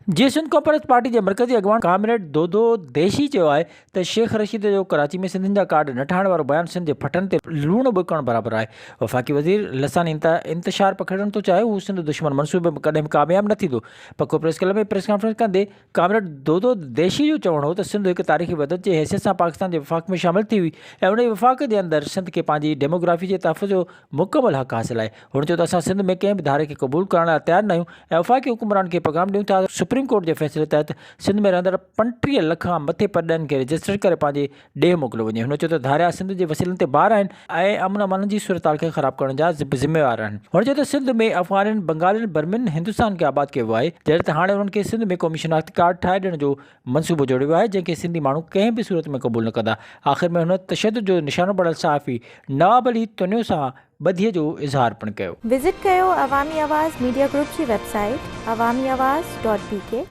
जी Sindh conference party के मरकज़ी अॻवान कामरेड दोदो देशी चयो आहे त शेख रशीद जो कराची में सिंधियुनि जा कार्ड न ठाहिण वारो बयानु सिंध जे फटनि ते लूण ॿुकण बराबरि आहे। वफ़ाक़ी वज़ीर लसानी इंतशार पखड़ण थो चाहे, हू सिंध दुश्मन मनसूबे में कॾहिं बि कामयाबु न थींदो। पको प्रेस क्लब में प्रेस कॉन्फ्रेंस कंदे कामरेड दोदो देशी जो चवणु हो त सिंध हिकु तारीख़ी मदद जे हैसियत सां पाकिस्तान जे वफ़ाक़ में शामिल थी हुई ऐं उन वफ़ाक़ जे अंदरि सिंध खे पंहिंजी डेमोग्राफी जे तहफ़ुज़ जो मुकमल हक़ हासिल आहे। हुन चयो त असां सिंध में कंहिं बि धारे खे क़बूल करण लाइ तयारु न आहियूं ऐं वफ़ाक़ी हुकुमरान खे पैगाम ॾियूं था सुप्रीम कोर्ट जे फ़ैसिले तहत सिंध में रहंदड़ 35 लख खां मथे परॾनि खे रजिस्टर करे पंहिंजे ॾे मोकिलियो वञे। हुन चयो त धारिया सिंध जे वसीलनि ते ॿार आहिनि ऐं अमन अमान जी सूरत खे ख़राब करण जा ज़िम्मेवार आहिनि। हुन चयो त सिंध में अफ़गाननि बंगालियुनि बर्मियुनि हिंदुस्तान खे आबाद कयो आहे, जहिड़े त हाणे हुननि खे सिंध में क़ौमी शिनाख्ती कार्ड ठाहे ॾियण जो मनसूबो जोड़ियो आहे, जंहिंखे सिंधी माण्हू कंहिं बि सूरत में क़बूल न कंदा। आख़िर में हुन तशदुद जो निशानो पढ़ियल सहाफ़ी नवाब अली तुनियो सां ॿधीअ जो इज़हार पिणु कयो। विज़िट कयो अवामी आवाज़ मीडिया ग्रुप जी वेबसाइट awamiawaz.pk।